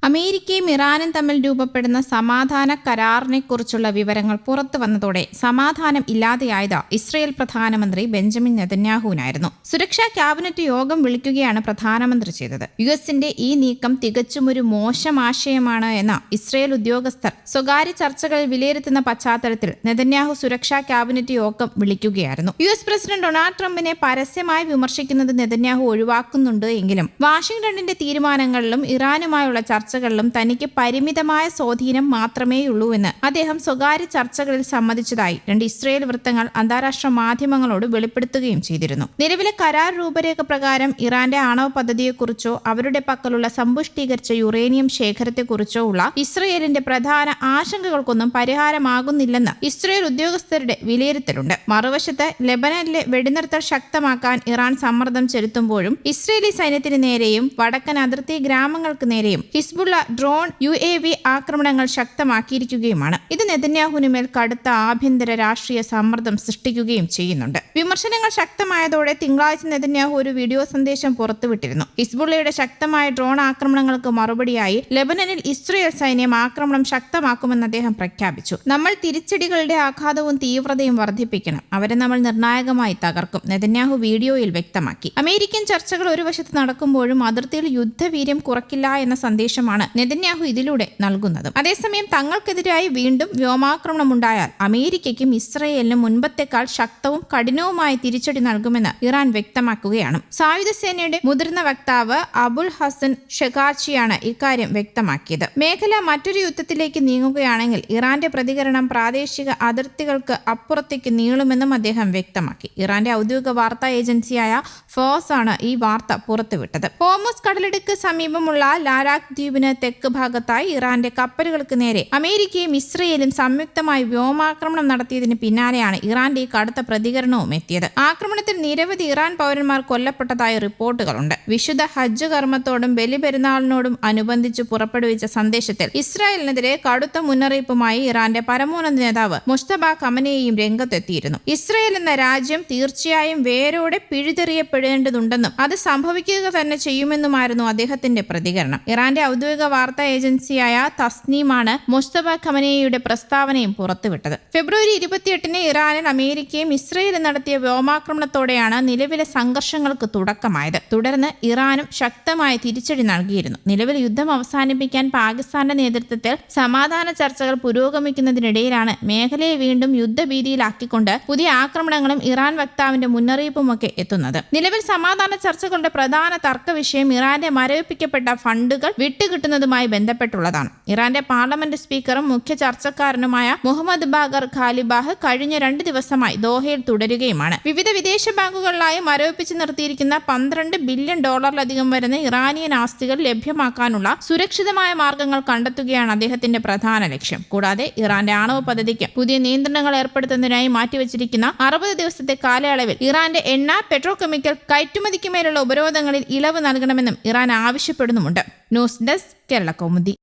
അമേരിക്കയും ഇറാനും തമ്മിൽ രൂപപ്പെടുന്ന സമാധാന കരാറിനെക്കുറിച്ചുള്ള വിവരങ്ങൾ പുറത്തു വന്നതോടെ സമാധാനം ഇല്ലാതെയായത് ഇസ്രയേൽ പ്രധാനമന്ത്രി ബെഞ്ചമിൻ നെതന്യാഹുവിനായിരുന്നു. സുരക്ഷാ ക്യാബിനറ്റ് യോഗം വിളിക്കുകയാണ് പ്രധാനമന്ത്രി ചെയ്തത്. യുഎസിന്റെ ഈ നീക്കം തികച്ചുമൊരു മോശം ആശയമാണ് എന്ന് ഇസ്രയേൽ ഉദ്യോഗസ്ഥർ സ്വകാര്യ ചർച്ചകളിൽ വിലയിരുത്തുന്ന പശ്ചാത്തലത്തിൽ നെതന്യാഹു സുരക്ഷാ ക്യാബിനറ്റ് യോഗം വിളിക്കുകയായിരുന്നു. യുഎസ് പ്രസിഡന്റ് ഡൊണാൾഡ് ട്രംപിനെ പരസ്യമായി വിമർശിക്കുന്നത് നെതന്യാഹു ഒഴിവാക്കുന്നുണ്ട് എങ്കിലും വാഷിംഗ്ടണിന്റെ തീരുമാനങ്ങളിലും ഇറാനുമായുള്ള ചർച്ചകളിലും തനിക്ക് പരിമിതമായ സ്വാധീനം മാത്രമേയുള്ളൂവെന്ന് അദ്ദേഹം സ്വകാര്യ ചർച്ചകളിൽ സമ്മതിച്ചതായി രണ്ട് ഇസ്രയേൽ വൃത്തങ്ങൾ അന്താരാഷ്ട്ര മാധ്യമങ്ങളോട് വെളിപ്പെടുത്തുകയും ചെയ്തിരുന്നു. നിലവിലെ കരാർ രൂപരേഖ പ്രകാരം ഇറാന്റെ ആണവ പദ്ധതിയെക്കുറിച്ചോ അവരുടെ പക്കലുള്ള സമ്പുഷ്ടീകരിച്ച യുറേനിയം ശേഖരത്തെക്കുറിച്ചോ ഉള്ള ഇസ്രയേലിന്റെ പ്രധാന ആശങ്കകൾക്കൊന്നും പരിഹാരമാകുന്നില്ലെന്ന് ഇസ്രയേൽ ഉദ്യോഗസ്ഥരുടെ വിലയിരുത്തലുണ്ട്. മറുവശത്ത് ലെബനനിലെ വെടിനിർത്തൽ ശക്തമാക്കാൻ ഇറാൻ സമ്മർദ്ദം ചെലുത്തുമ്പോഴും ഇസ്രയേലി സൈന്യത്തിന് നേരെയും വടക്കൻ അതിർത്തി ഗ്രാമങ്ങൾക്ക് നേരെയും ഹിസ്ബുള്ള ഡ്രോൺ UAV ആക്രമണങ്ങൾ ശക്തമാക്കിയിരിക്കുകയുമാണ്. ഇത് നെതന്യാഹുവിനുമേൽ കടുത്ത ആഭ്യന്തര രാഷ്ട്രീയ സമ്മർദ്ദം സൃഷ്ടിക്കുകയും ചെയ്യുന്നുണ്ട്. വിമർശനങ്ങൾ ശക്തമായതോടെ തിങ്കളാഴ്ച നെതന്യാഹു ഒരു വീഡിയോ സന്ദേശം പുറത്തുവിട്ടിരുന്നു. ഹിസ്ബുള്ളയുടെ ശക്തമായ ഡ്രോൺ ആക്രമണങ്ങൾക്ക് മറുപടിയായി ലെബനനിൽ ഇസ്രയേൽ സൈന്യം ആക്രമണം ശക്തമാക്കുമെന്ന് അദ്ദേഹം പ്രഖ്യാപിച്ചു. നമ്മൾ തിരിച്ചടികളുടെ ആഘാതവും തീവ്രതയും വർദ്ധിപ്പിക്കണം. അവരെ നമ്മൾ നിർണായകമായി തകർക്കും, നെതന്യാഹു വീഡിയോയിൽ വ്യക്തമാക്കി. അമേരിക്കൻ ചർച്ചകൾ ഒരു വശത്ത് നടക്കുമ്പോഴും അതിർത്തിയിൽ യുദ്ധവീര്യം കുറയ്ക്കില്ല എന്ന സന്ദേശമാണ് നെതന്യാഹു ഇതിലൂടെ നൽകുന്നത്. അതേസമയം തങ്ങൾക്കെതിരായി വീണ്ടും വ്യോമാക്രമണമുണ്ടായാൽ അമേരിക്കയ്ക്കും ഇസ്രയേലിനും മുൻപത്തെക്കാൾ ശക്തവും കഠിനവുമായ തിരിച്ചടി നൽകുമെന്ന് ഇറാൻ വ്യക്തമാക്കുകയാണ്. സായുധ സേനയുടെ മുതിർന്ന വക്താവ് അബുൽ ഹസൻ ഷെഖാർച്ചിയാണ് ഇക്കാര്യം വ്യക്തമാക്കിയത്. മേഖല മറ്റൊരു യുദ്ധത്തിലേക്ക് നീങ്ങുകയാണെങ്കിൽ ഇറാന്റെ പ്രതികരണം പ്രാദേശിക അതിർത്തികൾക്ക് അപ്പുറത്തേക്ക് നീളുമെന്നും അദ്ദേഹം വ്യക്തമാക്കി. ഇറാന്റെ ഔദ്യോഗിക വാർത്താ ഏജൻസിയായ ഫോസ് ആണ് ഈ വാർത്ത പുറത്തുവിട്ടത്. ഹോർമുസ് കടലിടുക്ക് സമീപമുള്ള ലാരാഖ് ദ്വീപിന് തെക്ക് ഭാഗത്തായി ഇറാന്റെ കപ്പലുകൾക്ക് നേരെ അമേരിക്കയും ഇസ്രയേലും സംയുക്തമായി വ്യോമാക്രമണം നടത്തിയതിന് പിന്നാലെയാണ് ഇറാന്റെ ഈ കടുത്ത പ്രതികരണവും എത്തിയത്. ആക്രമണത്തിൽ നിരവധി ഇറാൻ പൗരന്മാർ കൊല്ലപ്പെട്ടതായി റിപ്പോർട്ടുകളുണ്ട്. വിശുദ്ധ ഹജ്ജ് കർമ്മത്തോടും ബലിപെരുന്നാളിനോടും അനുബന്ധിച്ച് പുറപ്പെടുവിച്ച സന്ദേശത്തിൽ ഇസ്രായേലിനെതിരെ കടുത്ത മുന്നറിയിപ്പുമായി ഇറാന്റെ പരമോന്നത നേതാവ് മുസ്തഫ ഖമനേയിയും രംഗത്തെത്തിയിരുന്നു. ഇസ്രയേൽ എന്ന രാജ്യം തീർച്ചയായും വേരോടെ പിഴുതെറിയപ്പെടേണ്ടതുണ്ടെന്നും അത് സംഭവിക്കുക തന്നെ ചെയ്യുമെന്നുമായിരുന്നു അദ്ദേഹത്തിന്റെ പ്രതികരണം. ഇറാന്റെ ഔദ്യോഗിക വാർത്താ ഏജൻസിയായ തസ്നീമാണ് മുസ്തഫ ഖമനേയിയുടെ പ്രസ്താവനയും പുറത്തുവിട്ടത്. ഫെബ്രുവരി 28 ഇറാനിൽ അമേരിക്കയും ഇസ്രയേലും നടത്തിയ വ്യോമാക്രമണത്തോടെയാണ് നിലവിലെ സംഘർഷങ്ങൾക്ക് തുടക്കമായത്. തുടർന്ന് ഇറാനും ശക്തമായ തിരിച്ചടി നൽകിയിരുന്നു. നിലവിൽ യുദ്ധം അവസാനിപ്പിക്കാൻ പാകിസ്ഥാന്റെ നേതൃത്വത്തിൽ സമാധാന ചർച്ചകൾ പുരോഗമിക്കുന്നതിനിടയിലാണ് മേഖലയെ വീണ്ടും യുദ്ധഭീതിയിലാക്കിക്കൊണ്ട് പുതിയ ആക്രമണങ്ങളും ഇറാൻ വക്താവിന്റെ മുന്നറിയിപ്പുമൊക്കെ എത്തുന്നത്. നിലവിൽ സമാധാന ചർച്ചകളുടെ പ്രധാന തർക്ക വിഷയം ഇറാന്റെ മരവിപ്പിക്കപ്പെട്ട ഫണ്ടുകൾ വിട്ടുകിട്ടുന്നതുമായി ബന്ധപ്പെട്ടുള്ളതാണ്. ഇറാന്റെ പാർലമെന്റ് സ്പീക്കറും മുഖ്യ ചർച്ചക്കാരനുമായ മുഹമ്മദ് ബാഗർ ഖാലിബാഹ് കഴിഞ്ഞ 2 ദിവസമായി ദോഹയിൽ തുടരുകയുമാണ്. വിവിധ വിദേശ ബാങ്കുകളിലായി മരവിപ്പിച്ച് നിർത്തിയിരിക്കുന്ന $12 ബില്യൺ വരുന്ന ഇറാനിയൻ ആസ്തികൾ ലഭ്യമാക്കാനുള്ള സുരക്ഷിതമായ മാർഗങ്ങൾ കണ്ടെത്തുകയാണ് അദ്ദേഹത്തിന്റെ പ്രധാന ലക്ഷ്യം. കൂടാതെ ഇറാന്റെ ആണവ പദ്ധതിക്ക് പുതിയ നിയന്ത്രണങ്ങൾ ഏർപ്പെടുത്തുന്നതിനായി മാറ്റിവെച്ചിരിക്കുന്ന 60 ദിവസത്തെ കാലയളവിൽ ഇറാന്റെ എണ്ണ, പെട്രോകെമിക്കൽ കയറ്റുമതിക്കുമേലുള്ള ഉപരോധങ്ങളിൽ ഇളവ് നൽകണമെന്നും ഇറാൻ ആവശ്യപ്പെടുന്നുമുണ്ട്. News desk Kerala Kaumudi.